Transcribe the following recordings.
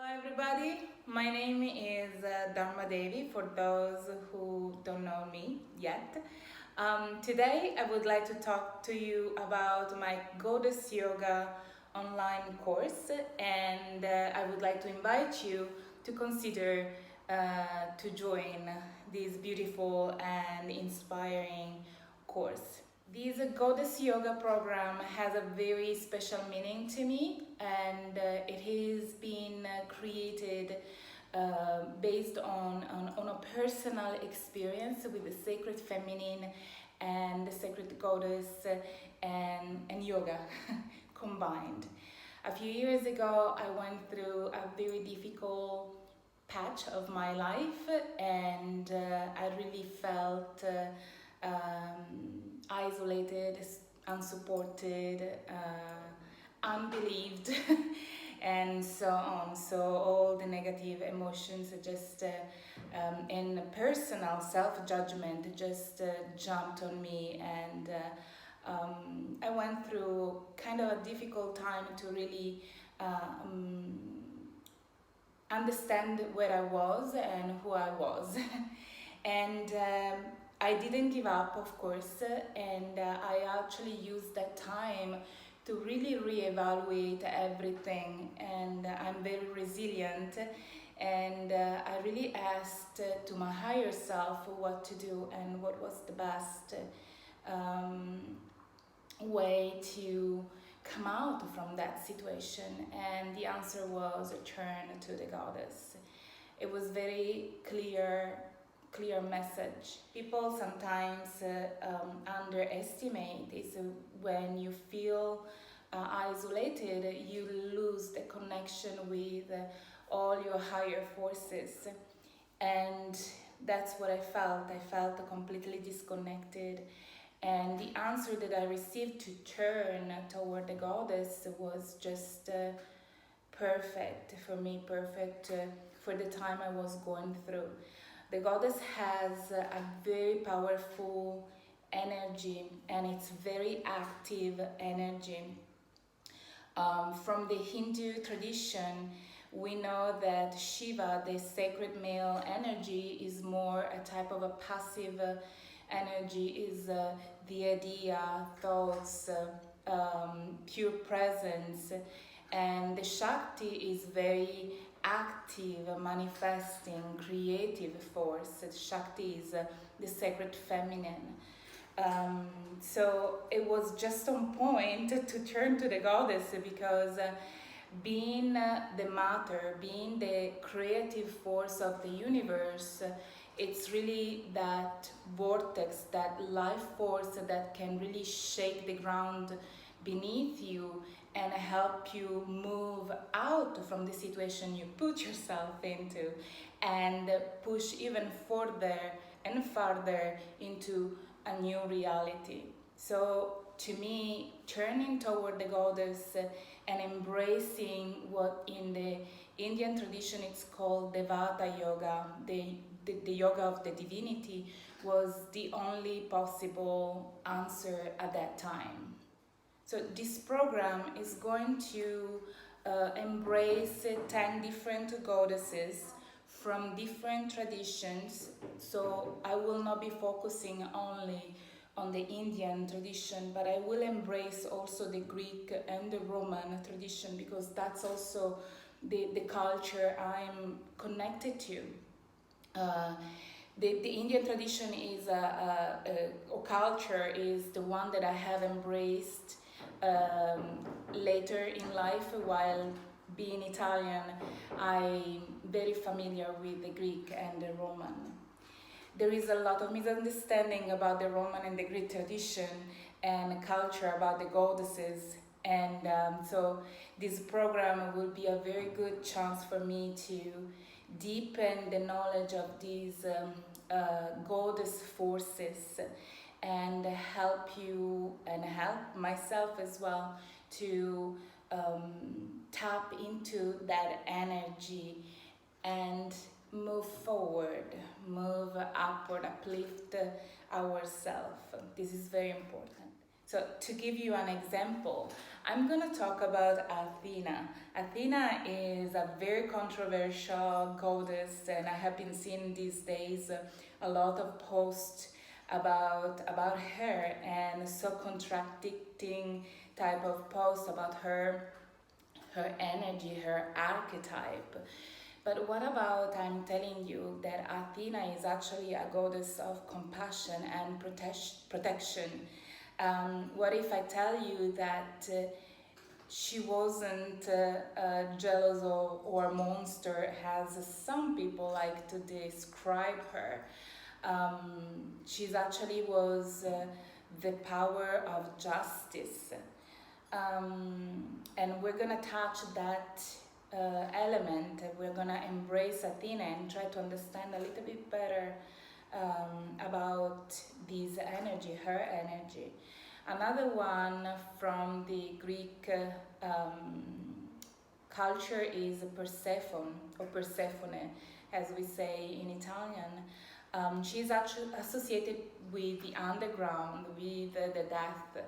Hello everybody, my name is Dharma Devi for those who don't know me yet. Today I would like to talk to you about my Goddess Yoga online course, and I would like to invite you to consider to join this beautiful and inspiring course. This Goddess Yoga program has a very special meaning to me, and it has been created based on a personal experience with the sacred feminine and the sacred goddess and yoga combined. A few years ago, I went through a very difficult patch of my life, and I really felt isolated, unsupported, unbelieved, and so on. So all the negative emotions just and personal self-judgment just jumped on me, and I went through kind of a difficult time to really understand where I was and who I was. And I didn't give up, of course, and I actually used that time to really reevaluate everything, and I'm very resilient, and I really asked to my higher self what to do and what was the best way to come out from that situation, and the answer was turn to the goddess. It was very clear message. People sometimes underestimate this. When you feel isolated, you lose the connection with all your higher forces, and that's what I felt. I felt completely disconnected, and the answer that I received to turn toward the goddess was just perfect for me, perfect for the time I was going through. The goddess has a very powerful energy, and it's very active energy. From the Hindu tradition, we know that Shiva, the sacred male energy, is more a type of a passive energy, is the idea, thoughts, pure presence, and the Shakti is very active, manifesting, creative force. Shakti is the sacred feminine. So it was just on point to turn to the goddess, because being the matter, being the creative force of the universe, it's really that vortex, that life force that can really shake the ground beneath you and help you move out from the situation you put yourself into, and push even further and farther into a new reality. So to me, turning toward the goddess and embracing what in the Indian tradition it's called the Avada Yoga, the yoga of the divinity, was the only possible answer at that time. So this program is going to embrace 10 different goddesses from different traditions. So I will not be focusing only on the Indian tradition, but I will embrace also the Greek and the Roman tradition, because that's also the culture I'm connected to. The Indian tradition is or culture is the one that I have embraced later in life. While being Italian, I'm very familiar with the Greek and the Roman. There is a lot of misunderstanding about the Roman and the Greek tradition and culture about the goddesses, and so this program will be a very good chance for me to deepen the knowledge of these goddess forces, and help you and help myself as well to tap into that energy and move forward, move upward, uplift ourselves. This is very important. So to give you an example, I'm going to talk about Athena. Athena is a very controversial goddess, and I have been seeing these days a lot of posts about her, and so contradicting type of posts about her energy, her archetype. But what about I'm telling you that Athena is actually a goddess of compassion and protection? What if I tell you that she wasn't jealous or monster, as some people like to describe her? She's actually was the power of justice. And we're gonna touch that element. We're gonna embrace Athena and try to understand a little bit better about this energy, her energy. Another one from the Greek culture is Persephone, or Persephone, as we say in Italian. She's actually associated with the underground, with the death.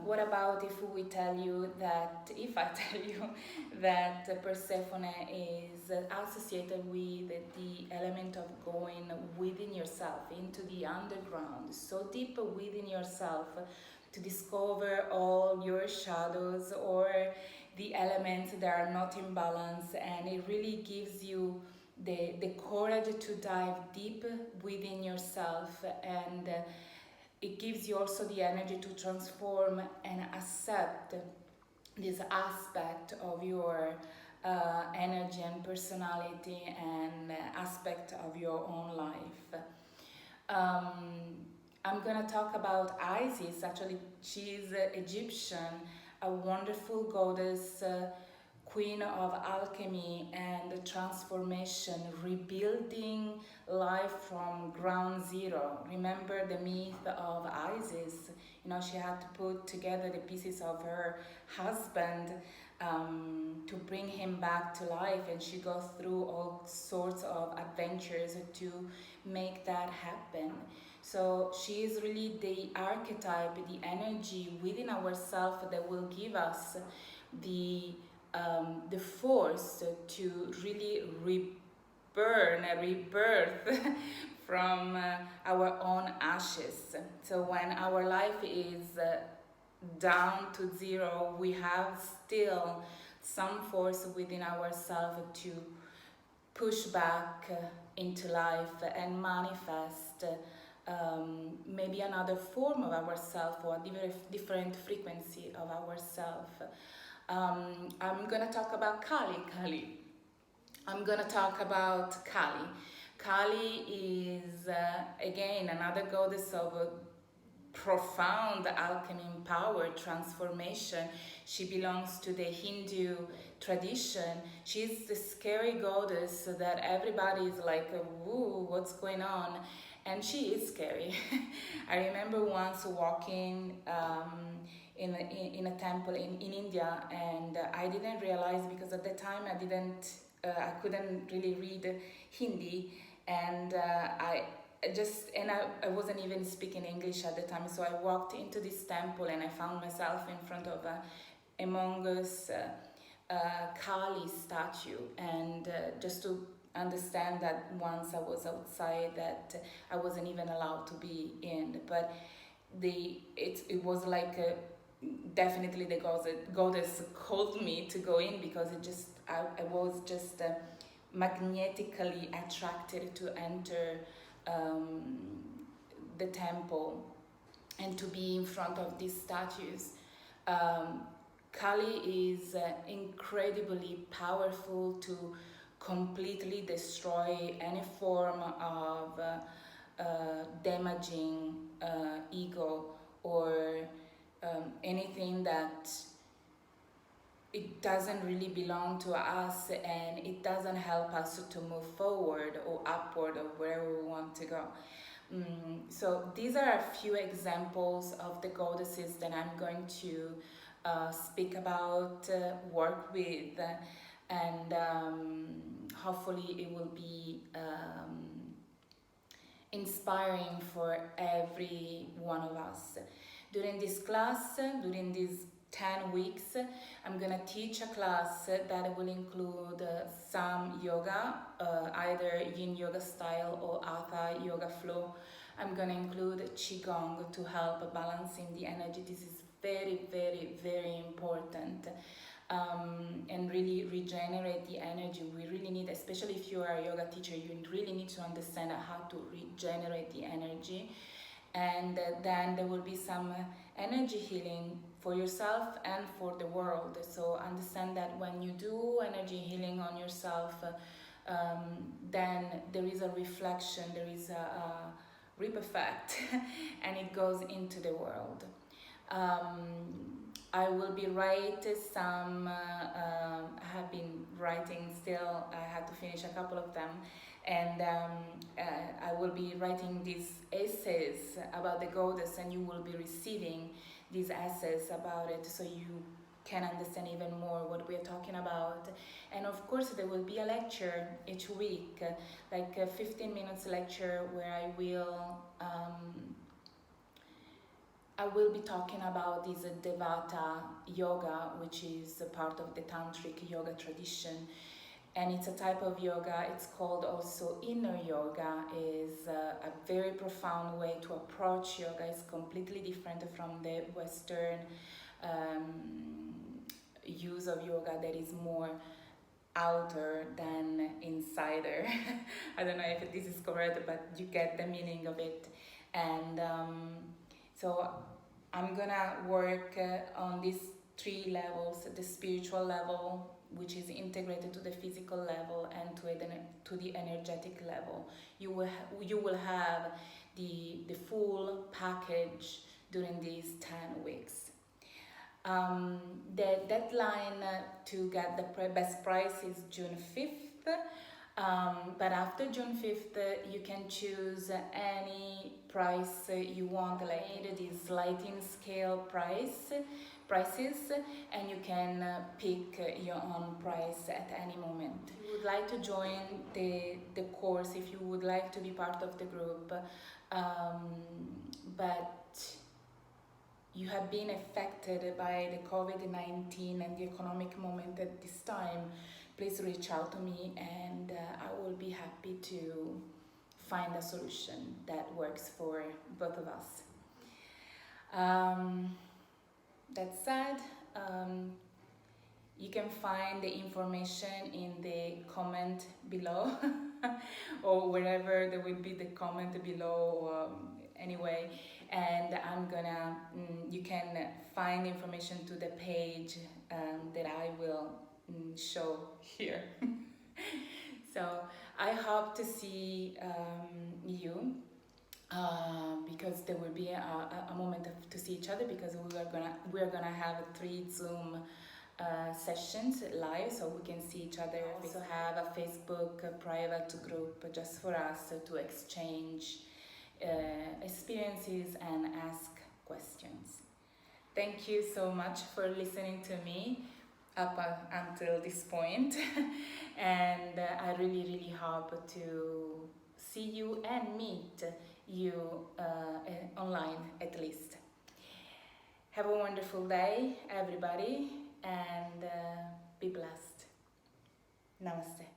What about if we tell you that, if I tell you that Persephone is associated with the element of going within yourself, into the underground, so deep within yourself, to discover all your shadows or the elements that are not in balance, and it really gives you the courage to dive deep within yourself, and it gives you also the energy to transform and accept this aspect of your energy and personality and aspect of your own life. I'm gonna talk about Isis. Actually, she's Egyptian, a wonderful goddess, queen of alchemy and transformation, rebuilding life from ground zero. Remember the myth of Isis? You know, she had to put together the pieces of her husband to bring him back to life, and she goes through all sorts of adventures to make that happen. So she is really the archetype, the energy within ourselves that will give us the force to really rebirth from our own ashes. So when our life is down to zero, we have still some force within ourselves to push back into life and manifest maybe another form of ourself, or a different frequency of ourself. I'm gonna talk about Kali. I'm gonna talk about Kali. Kali is again another goddess of profound alchemy, power, transformation. She belongs to the Hindu tradition. She's the scary goddess that everybody is like, woo, what's going on? And she is scary. I remember once walking in a temple in India, and I didn't realize, because at the time I couldn't really read Hindi, and I wasn't even speaking English at the time, so I walked into this temple and I found myself in front of a humongous Kali statue, and just to understand that once I was outside, that I wasn't even allowed to be in, but it was like definitely the goddess called me to go in, because I was just magnetically attracted to enter the temple and to be in front of these statues. Kali is incredibly powerful to completely destroy any form of damaging ego, or anything that it doesn't really belong to us, and it doesn't help us to move forward or upward or wherever we want to go. So these are a few examples of the goddesses that I'm going to speak about, work with, and hopefully it will be inspiring for every one of us. During this class, during these 10 weeks, I'm gonna teach a class that will include some yoga, either Yin Yoga style or Hatha Yoga Flow. I'm gonna include QiGong to help balancing the energy. This is very, very, very important. And really regenerate the energy. We really need, especially if you are a yoga teacher, you really need to understand how to regenerate the energy. And then there will be some energy healing for yourself and for the world. So understand that when you do energy healing on yourself, then there is a reflection, there is a ripple effect, and it goes into the world. I will be writing some, I have been writing still, I had to finish a couple of them, and I will be writing these essays about the goddess, and you will be receiving these essays about it, so you can understand even more what we are talking about. And of course there will be a lecture each week, like a 15 minutes lecture where I will be talking about this Avada Yoga, which is a part of the Tantric yoga tradition. And it's a type of yoga, it's called also inner yoga, is a very profound way to approach yoga. It's completely different from the Western use of yoga that is more outer than insider. I don't know if this is correct, but you get the meaning of it. And so I'm gonna work on these 3 levels: the spiritual level, which is integrated to the physical level, and to the energetic level. You will have the full package during these 10 weeks. The deadline to get the best price is June 5th. But after June 5th, you can choose any price you want, like these sliding scale prices, and you can pick your own price at any moment. If you would like to join the course, if you would like to be part of the group, but you have been affected by the COVID-19 and the economic moment at this time, please reach out to me, and I will be happy to find a solution that works for both of us. That said, you can find the information in the comment below or wherever there will be the comment below, anyway. And I'm gonna, you can find information to the page that I will show here. So I hope to see you, because there will be a moment to see each other, because we're gonna have 3 Zoom sessions live, so we can see each other. We also have a Facebook private group just for us to exchange experiences and ask questions. Thank you so much for listening to me up until this point. And I really, really hope to see you and meet you online at least. Have a wonderful day, everybody, and be blessed. Namaste.